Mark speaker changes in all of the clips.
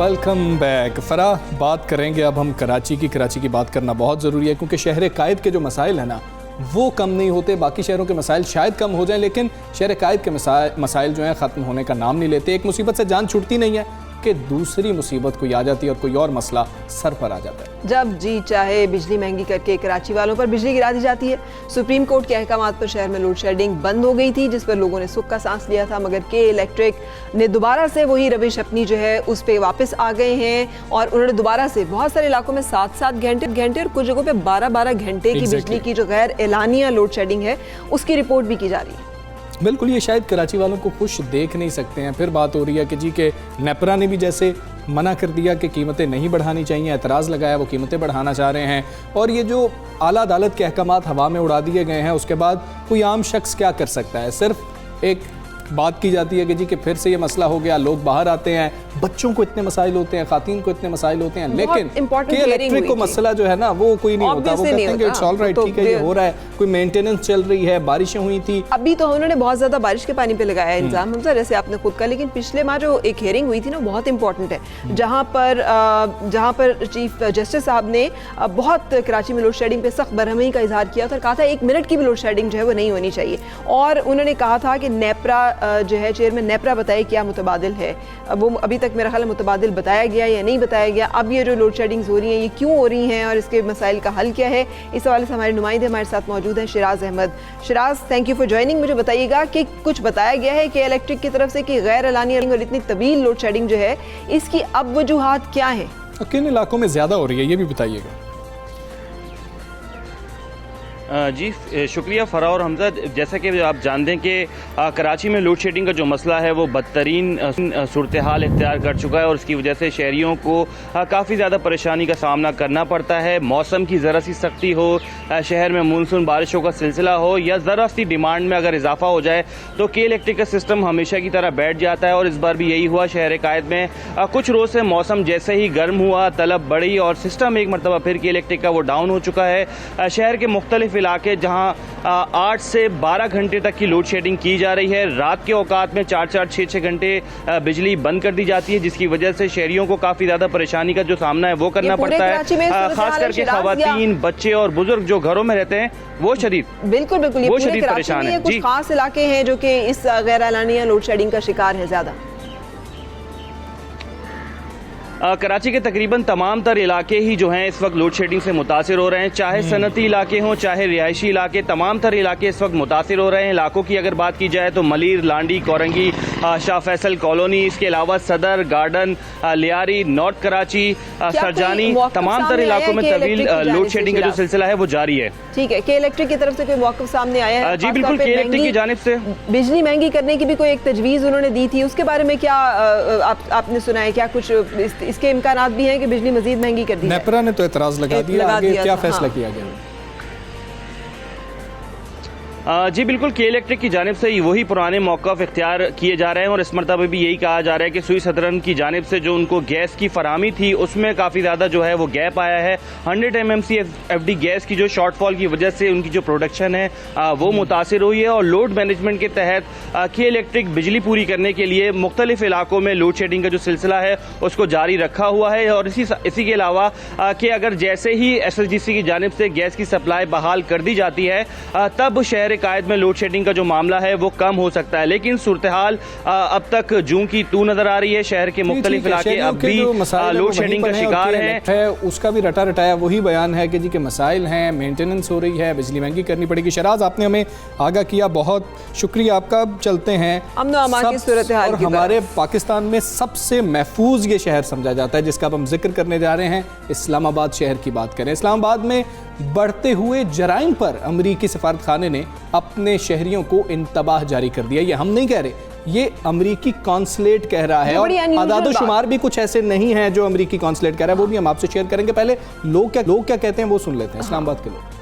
Speaker 1: Welcome back. फरा, बात करेंगे अब हम कराची की बात करना बहुत ज़रूरी है क्योंकि शहर कायद के जो मसाइल हैं ना वो कम नहीं होते। बाकी शहरों के मसाइल शायद कम हो जाएं लेकिन शहर कायद के मसाइल जो हैं ख़त्म होने का नाम नहीं लेते। एक मुसीबत से जान छूटती नहीं है कि दूसरी मुसीबत कोई आ जाती है और कोई और मसला सर पर आ जाता है।
Speaker 2: जब जी चाहे बिजली महंगी करके कराची वालों पर बिजली गिरा दी जाती है। सुप्रीम कोर्ट के अहकामात पर शहर में लोड शेडिंग बंद हो गई थी जिस पर लोगों ने सुख का सांस लिया था, मगर के इलेक्ट्रिक ने दोबारा से वही रविश अपनी जो है उस पर वापस आ गए हैं और उन्होंने दोबारा से बहुत सारे इलाकों में 7-7 घंटे और कुछ जगहों पर 12-12 घंटे की बिजली की जो गैर एलानिया लोड शेडिंग है उसकी रिपोर्ट भी की जा रही है।
Speaker 1: बिल्कुल, ये शायद कराची वालों को खुश देख नहीं सकते हैं। फिर बात हो रही है कि जी के नेपरा ने भी जैसे मना कर दिया कि कीमतें नहीं बढ़ानी चाहिए, एतराज़ लगाया, वो कीमतें बढ़ाना चाह रहे हैं और ये जो आला अदालत के अहकामात हवा में उड़ा दिए गए हैं उसके बाद कोई आम शख्स क्या कर सकता है। सिर्फ एक बात की जाती है कि जी कि फिर से ये मसला हो गया, लोग बाहर आते हैं, बच्चों को इतने मसाइल होते हैं, खातीन को इतने मसाइल होते हैं, लेकिन इलेक्ट्रिक को मसला जो है ना वो कोई नहीं होता। वो कहते हैं कि इट्स ऑल राइट, ठीक है, ये हो रहा है, कोई मेंटेनेंस चल रही है, बारिशें हुई थी।
Speaker 2: अभी तो उन्होंने बहुत ज्यादा बारिश के पानी पे लगाया इल्जाम हमजा, जैसे आपने खुद कहा, लेकिन पिछले माह जो एक हियरिंग हुई थी ना बहुत इंपॉर्टेंट है जहाँ पर चीफ जस्टिस साहब ने बहुत कराची में लोड शेडिंग पे सख्त बरहमी का इजहार किया था और कहा था 1 मिनट की भी लोड शेडिंग जो है वो नहीं होनी चाहिए। और उन्होंने कहा था कि नेपरा जो है, चेयरमैन नेपरा बताए क्या मुतबादिल है। वो अभी तक मेरा ख्याल मुतबादिल बताया गया या नहीं बताया गया। अब ये जो लोड शेडिंग्स हो रही हैं ये क्यों हो रही हैं और इसके मसाइल का हल क्या है, इस हवाले से हमारे नुमाइंदे हमारे साथ मौजूद हैं Shiraz Ahmed. Shiraz, thank you for joining. मुझे बताइएगा कि कुछ बताया गया है कि इलेक्ट्रिक की तरफ से कि गैर एलानिया और इतनी तवील लोड शेडिंग जो है इसकी अब वजूहात क्या है,
Speaker 1: किन इलाकों में ज़्यादा हो रही है ये भी बताइएगा।
Speaker 3: जी शुक्रिया फरा और हमजा। जैसा कि आप जानते हैं कि कराची में लोड शेडिंग का जो मसला है वो बदतरीन सूरत हाल इख्तियार कर चुका है और उसकी वजह से शहरियों को काफ़ी ज़्यादा परेशानी का सामना करना पड़ता है। मौसम की ज़रा सी सख्ती हो, शहर में मानसून बारिशों का सिलसिला हो या ज़रा सी डिमांड में अगर इजाफा हो जाए तो के इलेक्ट्रिक का सिस्टम हमेशा की तरह बैठ जाता है और इस बार भी यही हुआ। शहर कायद में कुछ रोज़ से मौसम जैसे ही गर्म हुआ तलब बढ़ी और सिस्टम एक मरतबा फिर के इलेक्ट्रिक का वो डाउन हो चुका है। शहर के मुख्तलिफ इलाके जहां 8 से 12 घंटे तक की लोड शेडिंग की जा रही है। रात के औकात में 4-4, 6-6 घंटे बिजली बंद कर दी जाती है जिसकी वजह से शहरियों को काफ़ी ज़्यादा परेशानी का जो सामना है वो करना पड़ता है। खास करके खवातीन, बच्चे और बुजुर्ग जो घरों में रहते हैं वो शदीद
Speaker 2: बिल्कुल वो शदीद परेशान है। कुछ खास इलाके हैं जो कि इस गैर एलानिया लोड शेडिंग का शिकार है ज़्यादा।
Speaker 3: कराची के तकरीबन तमाम तर इलाके ही जो हैं इस वक्त लोड शेडिंग से मुतासिर हो रहे हैं, चाहे सनती इलाके हों चाहे रिहायशी इलाके, तमाम तर इलाके इस वक्त मुतासिर हो रहे हैं। इलाकों की अगर बात की जाए तो मलीर, लांडी, कोरंगी, शाह फैसल कॉलोनी, इसके अलावा सदर, गार्डन, लियारी, नॉर्थ कराची, सरजानी, तमाम तर इलाकों में तवील लोड शेडिंग का जो सिलसिला है वो जारी है।
Speaker 2: ठीक है, के इलेक्ट्रिक की तरफ से कोई मौक़िफ़ सामने आया है?
Speaker 3: जी बिल्कुल, के इलेक्ट्रिक की जानिब से
Speaker 2: बिजली महंगी करने की भी कोई एक तजवीज़ उन्होंने दी थी, उसके बारे में क्या आपने सुना है? क्या कुछ इसके इम्कानात भी हैं कि बिजली मजीद महंगी कर दी?
Speaker 1: नेपरा ने तो एतराज़ लगा दिया, आगे क्या फैसला किया गया?
Speaker 3: जी बिल्कुल, के इलेक्ट्रिक की जानिब से वही पुराने मौक़िफ़ इख्तियार किए जा रहे हैं और इस मरतबा भी यही कहा जा रहा है कि सुई सदरन की जानिब से जो उनको गैस की फरामी थी उसमें काफ़ी ज़्यादा जो है वो गैप आया है। 100 MMC FD गैस की जो शॉर्टफॉल की वजह से उनकी जो प्रोडक्शन है वो मुतासिर हुई है और लोड मैनेजमेंट के तहत के इलेक्ट्रिक बिजली पूरी करने के लिए मुख्तलिफ इलाकों में लोड शेडिंग का जो सिलसिला है उसको जारी रखा हुआ है। और इसी के अलावा कि अगर जैसे ही SSGC की जानिब से गैस की सप्लाई बहाल कर दी जाती है तब शहर कायद में लोड शेडिंग का जो मामला है वो कम हो सकता है। लेकिन सूरत हाल अब तक जूं की तू नजर आ रही है। शहर के मुख्तलिफ इलाके अब भी लोड शेडिंग का शिकार है।
Speaker 1: उसका भी रटा रटाया वही बयान है कि जी के मसाइल हैं, मेंटेनेंस हो रही है, बिजली महंगी करनी पड़ेगी। शराज, आपने हमें आगाह किया, बहुत शुक्रिया आपका। चलते हैं और हमारे पाकिस्तान में सबसे महफूज ये शहर समझा जाता है जिसका अब हम जिक्र करने जा रहे हैं, इस्लामाबाद शहर की बात करें। इस्लामाबाद में बढ़ते हुए जराइम पर अमरीकी सफारत खाने ने अपने शहरियों को इंतबाह जारी कर दिया। ये हम नहीं कह रहे, ये अमरीकी कॉन्सुलेट कह रहा है और आदादो शुमार भी कुछ ऐसे नहीं है जो अमरीकी कॉन्सुलेट कह रहा है, वो भी हम आपसे शेयर करेंगे। पहले लोग क्या कहते हैं वो सुन लेते हैं। इस्लामाबाद के लोग,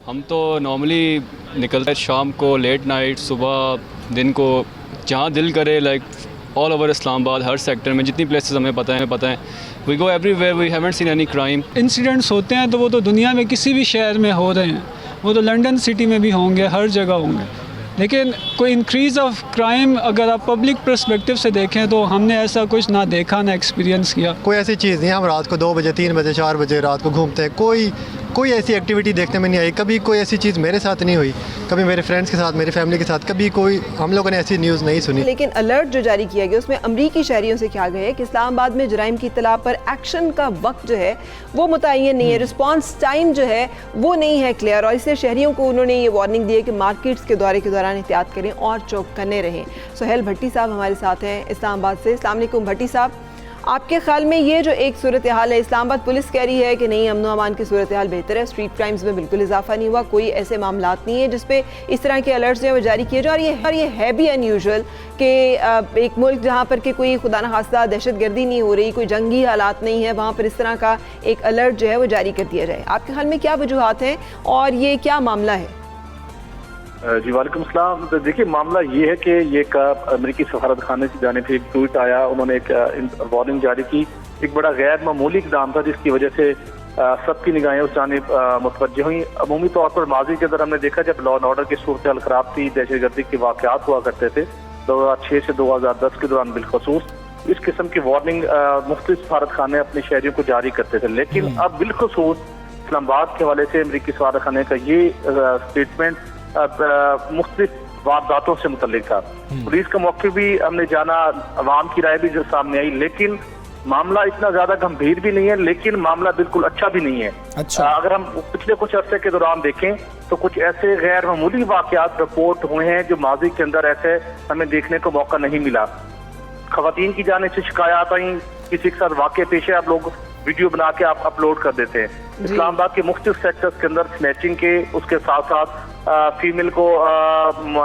Speaker 4: हम तो नॉर्मली निकलते हैं शाम को, लेट नाइट, सुबह, दिन को, जहाँ दिल करे, लाइक ऑल ओवर इस्लामाबाद, हर सेक्टर में जितनी प्लेसेस हमें पता है we go everywhere, we haven't seen any crime.
Speaker 5: Incidents होते हैं तो वो तो दुनिया में किसी भी शहर में हो रहे हैं, वो तो लंदन सिटी में भी होंगे, हर जगह होंगे। लेकिन कोई इंक्रीज़ ऑफ क्राइम अगर आप पब्लिक पर्सपेक्टिव से देखें तो हमने ऐसा कुछ ना देखा ना एक्सपीरियंस किया।
Speaker 6: कोई ऐसी चीज़ नहीं, हम रात को 2 बजे 3 बजे 4 बजे रात को घूमते हैं, कोई ऐसी एक्टिविटी देखने में नहीं आई। कभी कोई ऐसी चीज़ मेरे साथ नहीं हुई, कभी मेरे फ्रेंड्स के साथ, मेरी फैमिली के साथ, कभी कोई हम लोगों ने ऐसी न्यूज़ नहीं सुनी।
Speaker 2: लेकिन अलर्ट जो जारी किया गया उसमें अमरीकी शहरियों से कहा गया है कि इस्लामाबाद में जराइम की इत्तला पर एक्शन का वक्त जो है वो मुतय्यन नहीं है, रिस्पॉन्स टाइम जो है वो नहीं है क्लियर, और इसलिए शहरियों को उन्होंने ये वार्निंग दी है कि मार्केट्स के दौरे के दौरान एहतियात करें और चौकन्ने रहें। सुहेल भट्टी साहब हमारे साथ हैं इस्लामाबाद से। अस्सलाम वालेकुम भट्टी साहब, आपके ख्याल में ये जो एक सूरत हाल है, इस्लामाबाद पुलिस कह रही है कि नहीं अमन अमान की सूरत हाल बेहतर है, स्ट्रीट क्राइम्स में बिल्कुल इजाफा नहीं हुआ, कोई ऐसे मामलात नहीं है जिस पे इस तरह के अलर्ट्स जो है वो जारी किए जाए, और ये है भी अनयूजुअल कि एक मुल्क जहाँ पर कि कोई खुदा न खास्ता दहशतगर्दी नहीं हो रही, कोई जंगी हालात नहीं है, वहाँ पर इस तरह का एक अलर्ट जो है वो जारी कर दिया जाए। आपके ख्याल में क्या वजूहात हैं और ये क्या मामला है?
Speaker 7: जी वालेकुम सलाम। तो देखिए मामला ये है कि ये एक अमेरिकी सफारत खाने से जाने से एक ट्वीट आया, उन्होंने एक वार्निंग जारी की। एक बड़ा गैर मामूली इकदाम था जिसकी वजह से सबकी निगाहें उस जानिब मुतवज्जह हुई। अमूमी तौर पर माजी के अंदर हमने देखा जब लॉ एंड ऑर्डर की सूरत हाल खराब थी, दहशतगर्दी के वाक़यात हुआ करते थे 2006 से 2010 के दौरान बिलखसूस, इस किस्म की वार्निंग मुख्तलिफ सफारत खाने अपने शहरियों को जारी करते थे। लेकिन अब बिलखसूस इस्लामाबाद के हवाले से अमेरिकी सफारत खाने का ये स्टेटमेंट मुख्तलिफ वारदातों से मुतल्लिक था। पुलिस का मौके भी हमने जाना, अवाम की राय भी जो सामने आई, लेकिन मामला इतना ज्यादा गंभीर भी नहीं है, लेकिन मामला बिल्कुल अच्छा भी नहीं है।
Speaker 1: अच्छा।
Speaker 7: अगर हम पिछले कुछ अरसे के दौरान देखें तो कुछ ऐसे गैर मामूली वाकयात रिपोर्ट हुए हैं जो माजी के अंदर ऐसे हमें देखने को मौका नहीं मिला। खवातीन की जाने से शिकायत आई, किसी के साथ वाकया पेश है, आप लोग वीडियो बना के आप अपलोड कर देते हैं। इस्लामाबाद के मुख्तलिफ सेक्टर्स के अंदर स्नैचिंग के, उसके साथ साथ फीमेल को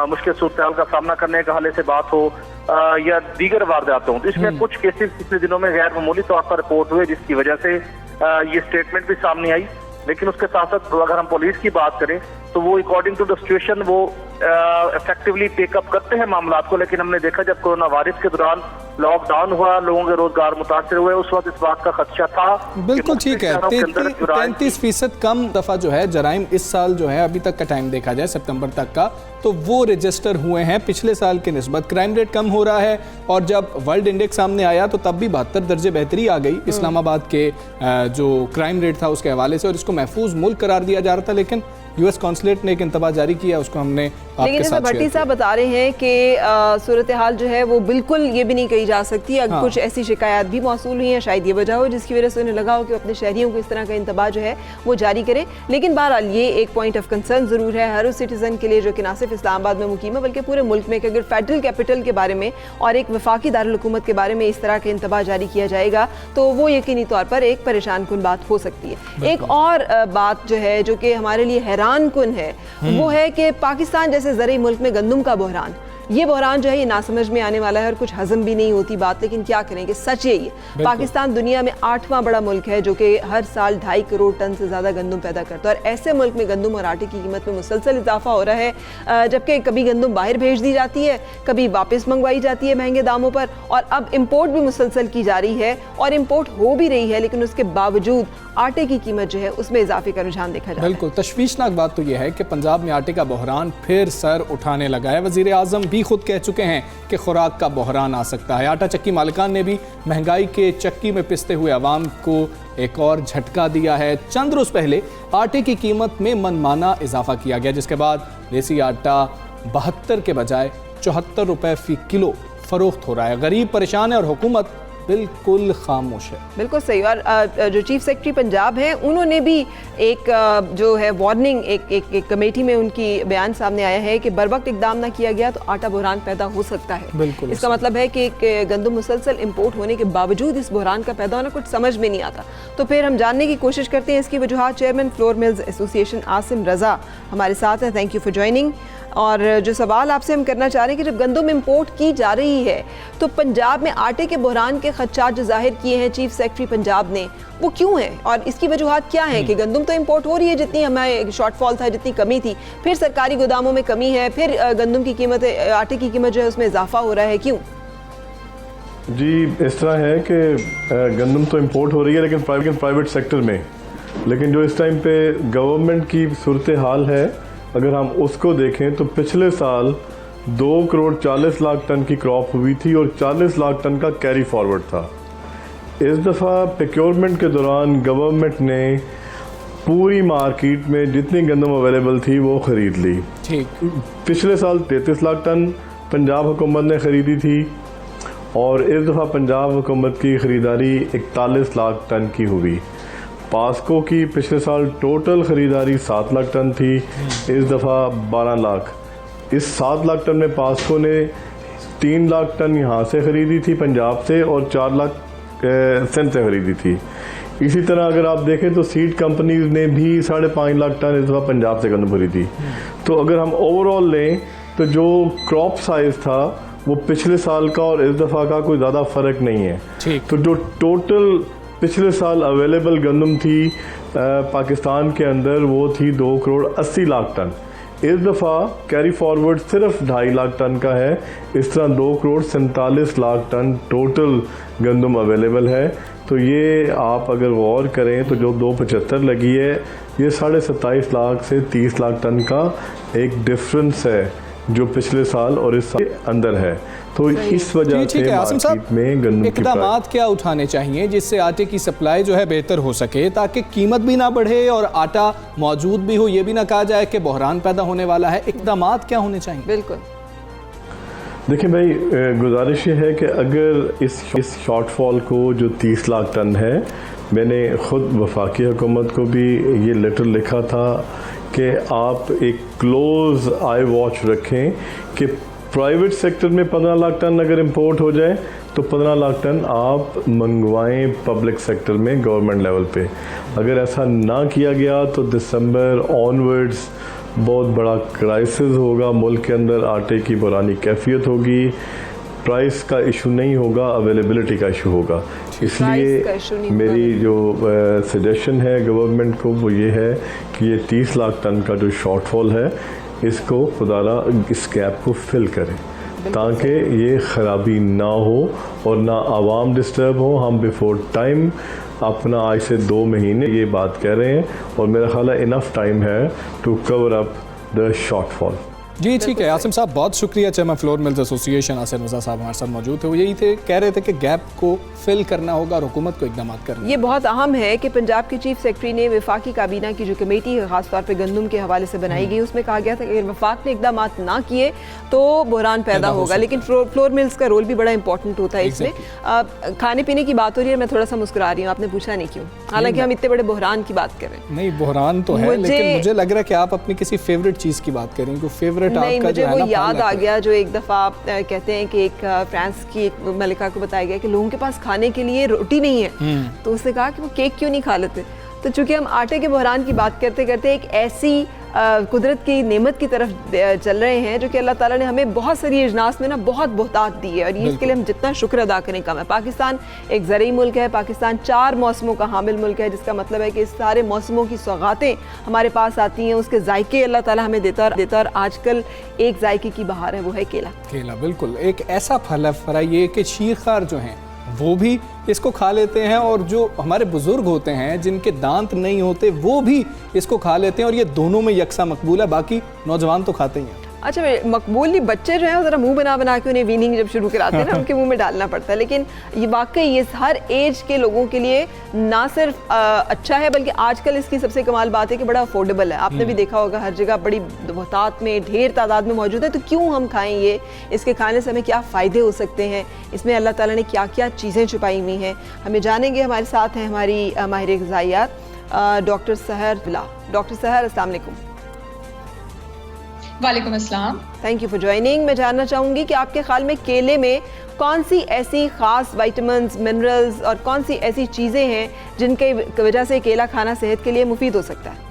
Speaker 7: मुश्किल सूरत हाल का सामना करने के हवाले से बात हो या दीगर वारदात हो, तो इसमें कुछ केसेस पिछले दिनों में गैर मामूली तौर पर रिपोर्ट हुए जिसकी वजह से ये स्टेटमेंट भी सामने आई। लेकिन उसके साथ साथ अगर हम पुलिस की बात करें तो वो अकॉर्डिंग टू द सिचुएशन वो इफेक्टिवली टेकअप करते हैं मामला को। लेकिन हमने देखा जब कोरोना वायरस के दौरान लॉकडाउन हुआ, लोगों के रोजगार मुतासर हुए, उस वक्त इस बात का खदशा था।
Speaker 1: बिल्कुल ठीक है, 33% कम दफ़ा जो है जराइम इस साल जो है अभी तक का टाइम देखा जाए सितंबर तक का, तो वो रजिस्टर हुए हैं पिछले साल के निस्बत। क्राइम रेट कम हो रहा है, और जब वर्ल्ड इंडेक्स सामने आया तो तब भी 72 दर्जे बेहतरी आ गई इस्लामाबाद के जो क्राइम रेट था उसके हवाले से, और इसको महफूज मुल्क करार दिया जा रहा था। लेकिन यूएस कॉन्सुलेट ने एक इंतबा जारी किया, उसको हमने आपके साथ
Speaker 2: भट्टी साहब बता रहे हैं कि सूरत हाल जो है वो बिल्कुल ये भी नहीं कही जा सकती। अगर कुछ ऐसी शिकायत भी मौसूल हुई हैं, शायद ये वजह हो जिसकी वजह से उन्हें लगा हो कि अपने शहरियों को इस तरह का इंतबा जो है वो जारी करें। लेकिन बहरहाल ये एक पॉइंट ऑफ कंसर्न ज़रूर है हर उस सिटीज़न के लिए जो कि ना सिर्फ इस्लामाबाद में मुकीम है बल्कि पूरे मुल्क में, कि अगर फेडरल कैपिटल के बारे में और एक वफाकी दारुल हुकूमत के बारे में इस तरह का इंतबा जारी किया जाएगा तो वो यकीनी तौर पर एक परेशान कुन बात हो सकती है। एक और बात जो है जो कि हमारे लिए हैरान कुन है वो है कि पाकिस्तान जैसे ज़रूरी मुल्क में गंदम का बहरान, ये बहरान जो है ये ना समझ में आने वाला है और कुछ हजम भी नहीं होती बात, लेकिन क्या करेंगे, सच यही है। पाकिस्तान दुनिया में 8वां बड़ा मुल्क है जो कि हर साल 2.5 करोड़ टन से ज़्यादा गंदम पैदा करता है, और ऐसे मुल्क में गंदम और आटे की कीमत में मुसलसल इजाफा हो रहा है, जबकि कभी गंदम बाहर भेज दी जाती है, कभी वापस मंगवाई जाती है महंगे दामों पर, और अब इम्पोर्ट भी मुसलसल की जा रही है और इम्पोर्ट हो भी रही है, लेकिन उसके बावजूद आटे की कीमत जो है उसमें इजाफे का रुझान देखा जा रहा है।
Speaker 1: बिल्कुल तशवीशनाक बात तो यह है कि पंजाब में आटे का बहरान फिर सर उठाने लगा है। वज़ीर आज़म भी खुद कह चुके हैं कि खुराक का बहरान आ सकता है। आटा चक्की मालिकान ने भी महंगाई के चक्की में पिसते हुए अवाम को एक और झटका दिया है। चंद रोज़ पहले आटे की कीमत में मनमाना इजाफा किया गया, जिसके बाद देसी आटा 72 के बजाय 74 रुपए फ़ी किलो फरोख्त हो रहा है। गरीब परेशान है और हुकूमत बिल्कुल खामोश है।
Speaker 2: बिल्कुल सही। और जो चीफ सेक्रेटरी पंजाब हैं उन्होंने भी एक जो है वार्निंग, एक कमेटी में उनकी बयान सामने आया है कि बर वक्त इकदाम ना किया गया तो आटा बहरान पैदा हो सकता है।
Speaker 1: बिल्कुल
Speaker 2: इसका मतलब है कि गंदम मुसलसल इम्पोर्ट होने के बावजूद इस बहरान का पैदा होना कुछ समझ में नहीं आता। तो फिर हम जानने की कोशिश करते हैं इसकी वजूहात। Chairman flour mills association Asim Raza हमारे साथ है, थैंक यू फॉर ज्वाइनिंग। और जो सवाल आपसे हम करना चाह रहे हैं कि जब गंदम इम्पोर्ट की जा रही है तो पंजाब में आटे के बहरान के खदशात जो जाहिर किए हैं चीफ सेक्रेटरी पंजाब ने, वो क्यों है और इसकी वजूहात क्या है? कि गंदम तो इम्पोर्ट हो रही है, जितनी हमें शॉर्टफॉल था, जितनी कमी थी, फिर सरकारी गोदामों में कमी है, फिर गंदम की कीमत, आटे की कीमत जो है उसमें इजाफा हो रहा है, क्यों?
Speaker 8: जी इस तरह है कि गंदम तो इम्पोर्ट हो रही है लेकिन प्राइवेट सेक्टर में, लेकिन जो इस टाइम पे गवर्नमेंट की सूरत हाल है अगर हम उसको देखें तो पिछले साल 2 करोड़ 40 लाख टन की क्रॉप हुई थी और 40 लाख टन का कैरी फॉरवर्ड था। इस दफ़ा प्रोक्योरमेंट के दौरान गवर्नमेंट ने पूरी मार्केट में जितनी गंदम अवेलेबल थी वो ख़रीद ली।
Speaker 1: ठीक,
Speaker 8: पिछले साल 33 लाख टन पंजाब हुकूमत ने ख़रीदी थी और इस दफ़ा पंजाब हुकूमत की ख़रीदारी 41 लाख टन की हुई। पास्को की पिछले साल टोटल ख़रीदारी 7 लाख टन थी, इस दफ़ा 12 लाख। इस 7 लाख टन में पास्को ने 3 लाख टन यहाँ से ख़रीदी थी पंजाब से और 4 लाख सिंध से ख़रीदी थी। इसी तरह अगर आप देखें तो सीड कंपनीज ने भी 5.5 लाख टन इस दफ़ा पंजाब से गंदम खरीदी। तो अगर हम ओवरऑल लें तो जो क्रॉप साइज़ था वो पिछले साल का और इस दफ़ा का कोई ज़्यादा फ़र्क नहीं है। तो जो टोटल पिछले साल अवेलेबल गंदम थी पाकिस्तान के अंदर वो थी 2 करोड़ 80 लाख टन। इस दफ़ा कैरी फॉरवर्ड सिर्फ 2.5 लाख टन का है। इस तरह 2 करोड़ 47 लाख टन टोटल गंदम अवेलेबल है। तो ये आप अगर गौर करें तो जो 275 लगी है ये 27.5 लाख से 30 लाख टन का एक डिफरेंस है जो पिछले साल और इस साल के अंदर है। तो इस वजह से मार्केट में गंदम की
Speaker 1: इक़दामात क्या उठाने चाहिए जिससे आटे की सप्लाई जो है बेहतर हो सके, ताकि कीमत भी ना बढ़े और आटा मौजूद भी हो, ये भी ना कहा जाए कि बहरान पैदा होने वाला है। इक़दामात क्या होने चाहिए?
Speaker 2: बिल्कुल,
Speaker 8: देखिए भाई, गुजारिश ये है कि अगर इस शॉर्टफॉल को जो 30 लाख टन है, मैंने ख़ुद वफाकी हुकूमत को भी ये लेटर लिखा था कि आप एक क्लोज आई वॉच रखें कि प्राइवेट सेक्टर में 15 लाख टन अगर इंपोर्ट हो जाए तो 15 लाख टन आप मंगवाएं पब्लिक सेक्टर में गवर्नमेंट लेवल पे। अगर ऐसा ना किया गया तो दिसंबर ऑनवर्ड्स बहुत बड़ा क्राइसिस होगा, मुल्क के अंदर आटे की बुरानी कैफियत होगी, प्राइस का इशू नहीं होगा, अवेलेबिलिटी का इशू होगा। इसलिए मेरी जो सजेशन है गवर्नमेंट को वो ये है कि ये 30 लाख टन का जो शॉर्टफॉल है इसको खुदारा इस गैप को फिल करें ताकि ये ख़राबी ना हो और ना आवाम डिस्टर्ब हो। हम बिफोर टाइम अपना आज से 2 महीने ये बात कह रहे हैं और मेरा ख्याल है इनफ टाइम है to cover up the shortfall.
Speaker 1: जी ठीक है आसिम साहब, बहुत शुक्रिया। Chairman flour mills association Asim Raza साहब हमारे साथ मौजूद थे। वो यही थे, कह रहे थे कि गैप को फिल करना होगा और हुकूमत को इकदाम करना।
Speaker 2: ये बहुत अहम है कि पंजाब के चीफ सेक्रेटरी ने वफाकी काबीना की जो कमेटी है खासतौर पर गंदम के हवाले से बनाई गई, उसमें कहा गया था कि अगर वफाक ने इकदाम ना किए तो बहरान पैदा होगा। लेकिन फ्लोर मिल्स का रोल भी बड़ा इंपॉर्टेंट होता है इसमें। खाने पीने की बात हो रही है, मैं थोड़ा सा मुस्कुरा रही हूँ, आपने पूछा नहीं क्यों, हालांकि हम इतने बड़े बहरान की बात कर रहे हैं।
Speaker 1: नहीं बहरान तो है, लेकिन मुझे लग रहा है कि आप अपनी किसी फेवरेट चीज़ की बात करें, फेवरेट आपका जो है
Speaker 2: याद आ गया जो एक दफ़ा आप कहते हैं कि एक फ्रांस की एक मलिका को बताया गया कि लोगों के पास खाने के लिए रोटी नहीं है, तो उसने कहा कि वो केक क्यों नहीं खा लेते। तो चूंकि हम आटे के बहरान की बात करते करते एक ऐसी कुदरत की नेमत की तरफ चल रहे हैं जो कि अल्लाह ताला ने हमें बहुत सारी अजनास में ना बहुत बहुतात दी है और ये इसके लिए हम जितना शुक्र अदा करें कम है। पाकिस्तान एक ज़रूरी मुल्क है, पाकिस्तान 4 मौसमों का हामिल मुल्क है, जिसका मतलब है कि इस सारे मौसमों की सौगातें हमारे पास आती हैं, उसके जायके अल्लाह ताला हमें देता और आजकल एक जायके की बहार है, वो है केला।
Speaker 1: केला बिल्कुल एक ऐसा फल है फराइए कि शीरखार जो हैं वो भी इसको खा लेते हैं और जो हमारे बुजुर्ग होते हैं जिनके दांत नहीं होते वो भी इसको खा लेते हैं और ये दोनों में यकसा मकबूल है, बाकी नौजवान तो खाते ही हैं। अच्छा,
Speaker 2: मकबूल नहीं, बच्चे जो हैं ज़रा मुंह बना के उन्हें वीनिंग जब शुरू कराते हैं ना उनके मुंह में डालना पड़ता है, लेकिन ये वाकई ये हर एज के लोगों के लिए ना सिर्फ अच्छा है बल्कि आजकल इसकी सबसे कमाल बात है कि बड़ा अफोर्डेबल है। आपने भी देखा होगा हर जगह बड़ी बहुतात में ढेर तादाद में मौजूद है, तो क्यों हम खाएं ये, इसके खाने से हमें क्या फ़ायदे हो सकते हैं, इसमें अल्लाह ताला ने क्या क्या चीज़ें छुपाई हुई हैं, हमें जानेंगे। हमारे साथ हैं हमारी माहिर ग़िज़ाइयात डॉक्टर सहर बिला। डॉक्टर सहर, अस्सलाम वालेकुम।
Speaker 9: वालेकुम अस्सलाम,
Speaker 2: थैंक यू फॉर ज्वाइनिंग। मैं जानना चाहूँगी कि आपके ख्याल में केले में कौन सी ऐसी ख़ास विटामिन्स, मिनरल्स और कौन सी ऐसी चीज़ें हैं जिनके वजह से केला खाना सेहत के लिए मुफीद हो सकता है?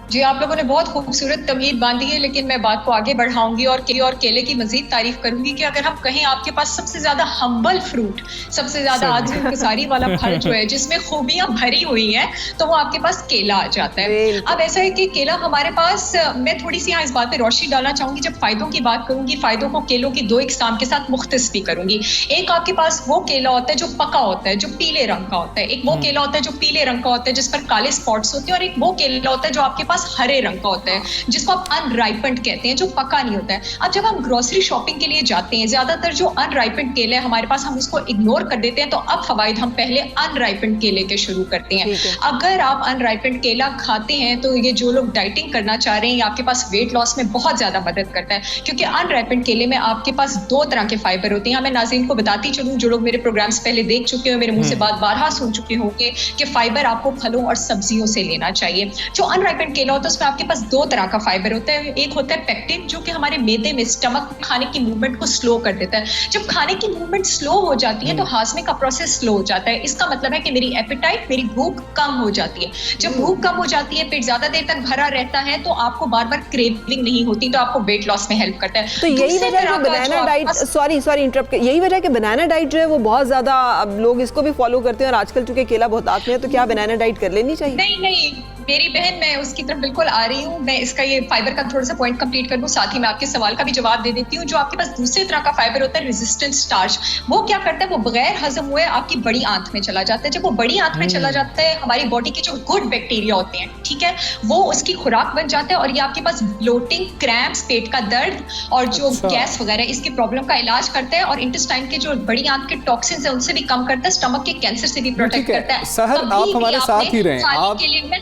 Speaker 9: जी, आप लोगों ने बहुत खूबसूरत तमहीद बांधी है, लेकिन मैं बात को आगे बढ़ाऊंगी और केले की मजीद तारीफ करूंगी कि अगर हम कहें आपके पास सबसे ज्यादा हम्बल फ्रूट, सबसे ज्यादा आजिज़-ओ-इंकिसारी वाला फल जो है जिसमें खूबियां भरी हुई हैं, तो वो आपके पास केला आ जाता है। अब ऐसा है कि केला हमारे पास, मैं थोड़ी सी यहाँ इस बात पे रोशनी डालना चाहूंगी, जब फायदों की बात करूंगी फायदों को केलों की 2 इकसाम के साथ मुख्तस भी करूंगी। एक आपके पास वो केला होता है जो पका होता है, जो पीले रंग का होता है, एक वो केला होता है जो पीले रंग का होता है जिस पर काले स्पॉट्स होते हैं, और एक वो केला होता है जो आपके पास पास हरे रंग का होता है, जिसको आप अनराइपेंड कहते हैं, जो पका नहीं होता है। अब जब हम ग्रोसरी शॉपिंग के लिए जाते हैं, ज्यादातर जो अनराइपेंड केले हमारे पास, हम उसको इग्नोर कर देते हैं। तो अब फवाइद हम पहले अनराइपेंड केले के शुरू करते हैं। अगर आप अनराइपेंड केला खाते हैं तो ये जो लोग डाइटिंग करना चाह रहे हैं, ये आपके पास वेट लॉस में बहुत ज्यादा मदद करता है, क्योंकि अनराइपेंड केले में आपके पास 2 तरह के फाइबर होते हैं। मैं नाज़रीन को बताती चलूं, जो लोग मेरे प्रोग्राम्स पहले देख चुके हो, मेरे मुंह से बात बारहा सुन चुके होंगे कि फाइबर आपको फलों और सब्जियों से लेना चाहिए। जो अनराइपेंड केला होता है उसमें आपके पास 2 तरह का फाइबर होता है। एक होता है पेक्टिन, जो कि हमारे मैदे में, स्टमक में खाने की मूवमेंट को स्लो कर देता है। जब खाने की मूवमेंट स्लो हो जाती है तो हाजमे का प्रोसेस स्लो हो जाता है। इसका मतलब है कि मेरी एपेटाइट, मेरी भूख कम हो जाती है। जब भूख कम हो जाती है, पेट ज्यादा देर तक भरा रहता है, तो आपको बार बार क्रेविंग नहीं होती, तो आपको वेट लॉस में हेल्प करता है।
Speaker 2: तो यही वजह है बनाना डाइट, सॉरी इंटरप्ट, यही वजह है कि बनाना डाइट जो है वो बहुत ज्यादा अब लोग इसको भी फॉलो करते हैं, और आजकल चूंकि केला बहुत आते हैं, तो क्या बनाना डाइट कर लेनी चाहिए?
Speaker 9: नहीं, मेरी बहन, मैं उसकी तरफ बिल्कुल आ रही हूँ। मैं इसका ये फाइबर का थोड़ा सा पॉइंट कंप्लीट कर दूं, साथ ही मैं आपके सवाल का भी जवाब दे देती हूँ। जो आपके पास दूसरे तरह का फाइबर होता है, रेजिस्टेंट स्टार्च, वो क्या करता है, वो बगैर हजम हुए आपकी बड़ी आंत में चला जाता है। जब वो बड़ी आंत में चला जाता है, हमारी बॉडी के जो गुड बैक्टीरिया होते हैं, ठीक है, वो उसकी खुराक बन जाता है, और ये आपके पास ब्लोटिंग, क्रैम्प्स, पेट का दर्द और जो गैस वगैरह इसकी प्रॉब्लम का इलाज करता है, और इंटेस्टाइन के जो बड़ी आंत के टॉक्सिन्स है उनसे भी कम करता है, स्टमक के कैंसर से भी प्रोटेक्ट करता है।
Speaker 1: सहर, आप हमारे साथ ही रहें,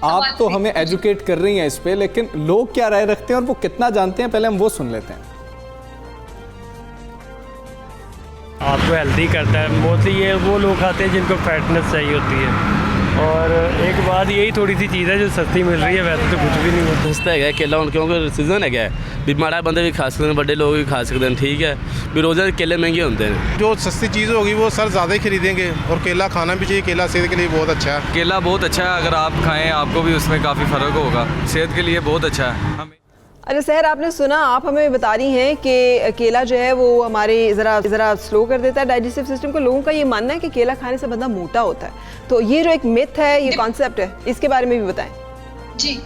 Speaker 1: आप तो हमें एजुकेट कर रही हैं इस पे, लेकिन लोग क्या राय रखते हैं और वो कितना जानते हैं, पहले हम वो सुन लेते हैं।
Speaker 10: आपको हेल्दी करता है। मोस्टली ये वो लोग खाते हैं जिनको फैटनेस चाहिए होती है। और एक बात, यही थोड़ी सी चीज़ है जो सस्ती मिल रही है, वैसे तो कुछ भी नहीं होता।
Speaker 11: सस्ता है केला ਹੁਣ ਕਿਉਂਕਿ ਸੀਜ਼ਨ ਹੈਗਾ ਵੀ ਮਾੜਾ ਬੰਦੇ ਵੀ ਖਾ ਸਕਦੇ ਨੇ, ਵੱਡੇ ਲੋग भी खा सकते हैं, ठीक है भी रोज़ा केले महंगे होते हैं।
Speaker 12: जो सस्ती चीज़ होगी वो सर ज़्यादा ही खरीदेंगे, और केला खाना भी चाहिए, केला सेहत के लिए बहुत अच्छा है।
Speaker 4: केला बहुत अच्छा है, अगर आप खाएं आपको भी उसमें काफ़ी फ़र्क होगा, सेहत के लिए बहुत अच्छा है।
Speaker 2: अच्छा सहर, आपने सुना, आप हमें बता रही हैं कि केला जो है वो हमारे ज़रा स्लो कर देता है डाइजेस्टिव सिस्टम को। लोगों का ये मानना है कि केला खाने से बंदा मोटा होता है, तो ये जो एक मिथ है, ये कॉन्सेप्ट है, इसके बारे में भी बताएं।
Speaker 9: जी,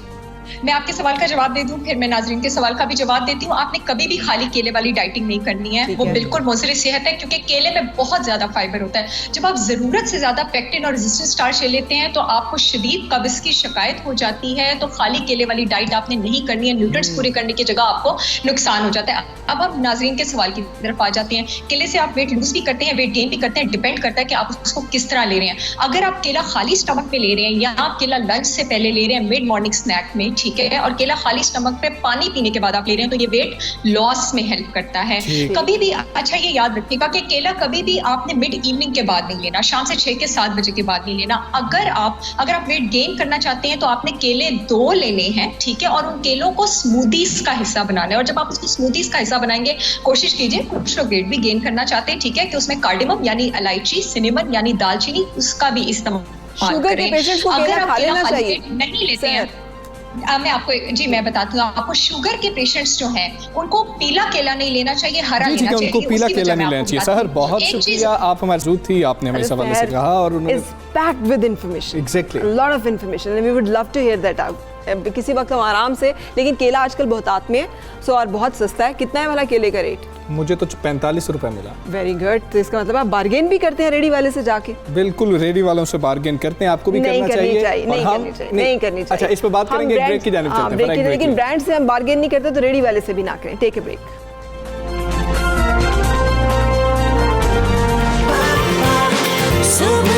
Speaker 9: मैं आपके सवाल का जवाब दे दूं, फिर मैं नाजरीन के सवाल का भी जवाब देती हूँ। आपने कभी भी खाली केले वाली डाइटिंग नहीं करनी है, वो बिल्कुल मुज़र सेहत है, क्योंकि केले में बहुत ज्यादा फाइबर होता है। जब आप जरूरत से ज्यादा पेक्टिन और रेजिस्टेंट स्टार्च ले लेते हैं तो आपको शदीद कब्ज की शिकायत हो जाती है। तो खाली केले वाली डाइट आपने नहीं करनी है, न्यूट्रिएंट्स पूरे करने की जगह आपको नुकसान हो जाता है। अब हम नाजरीन के सवाल की तरफ आ जाते हैं। केले से आप वेट लूज भी करते हैं, वेट गेन भी करते हैं, डिपेंड करता है कि आप उसको किस तरह ले रहे हैं। अगर आप केला खाली स्टमक पे ले रहे हैं, या आप केला लंच से पहले ले रहे हैं, मिड मॉर्निंग स्नैक में, ठीक है, और केला खाली स्टमक पे पानी पीने के बाद आप ले रहे हैं, तो ये वेट लॉस में हेल्प करता है। कभी भी, अच्छा ये याद रखिएगा कि केला कभी भी आपने मिड इवनिंग के बाद नहीं लेना, शाम से 6 के 7 बजे के बाद नहीं लेना। अगर आप वेट गेन करना चाहते हैं तो आपने केले 2 लेने हैं, ठीक है, और उन केलों को स्मूदीज का हिस्सा बनाना है। और जब आप उसको स्मूदीज का हिस्सा बनाएंगे, कोशिश कीजिए, कुछ लोग वेट भी गेन करना चाहते हैं, ठीक है, कि उसमें कार्डेमम यानी इलायची, सिनेमन यानी दालचीनी, उसका भी इस्तेमाल
Speaker 2: शुगर के पेशेंट्स को केला खा लेना चाहिए,
Speaker 9: नहीं लेते हैं। मैं आपको, जी मैं बताती हूँ आपको, शुगर के पेशेंट्स जो हैं उनको पीला केला नहीं लेना चाहिए, हरा लेना चाहिए।
Speaker 1: उनको पीला केला नहीं लेना चाहिए। सहर, बहुत शुक्रिया, आप हमारे साथ थी, आपने हमें सवाल से कहा, और उन्होंने
Speaker 2: packed with information,
Speaker 1: exactly,
Speaker 2: a lot of information, and we would love to hear that out. किसी वक्त हम आराम से, लेकिन केला आजकल बहुत आत्मीय है, सो और बहुत सस्ता है। कितना है वाला केले का रेट?
Speaker 1: मुझे तो 45 रुपए मिला।
Speaker 2: Very good. तो इसका मतलब आप बार्गेन भी करते हैं रेडी वाले से जाके?
Speaker 1: बिल्कुल, रेडी वालों से बार्गेन करते हैं, आपको भी करना चाहिए।
Speaker 2: नहीं करनी चाहिए।
Speaker 1: अच्छा, इस पर बात करेंगे, ब्रेक की जानिब चलते हैं।
Speaker 2: लेकिन ब्रांड से हम बार्गेन नहीं करते, तो रेडी वाले से भी ना करें। Take a break.
Speaker 13: सुबह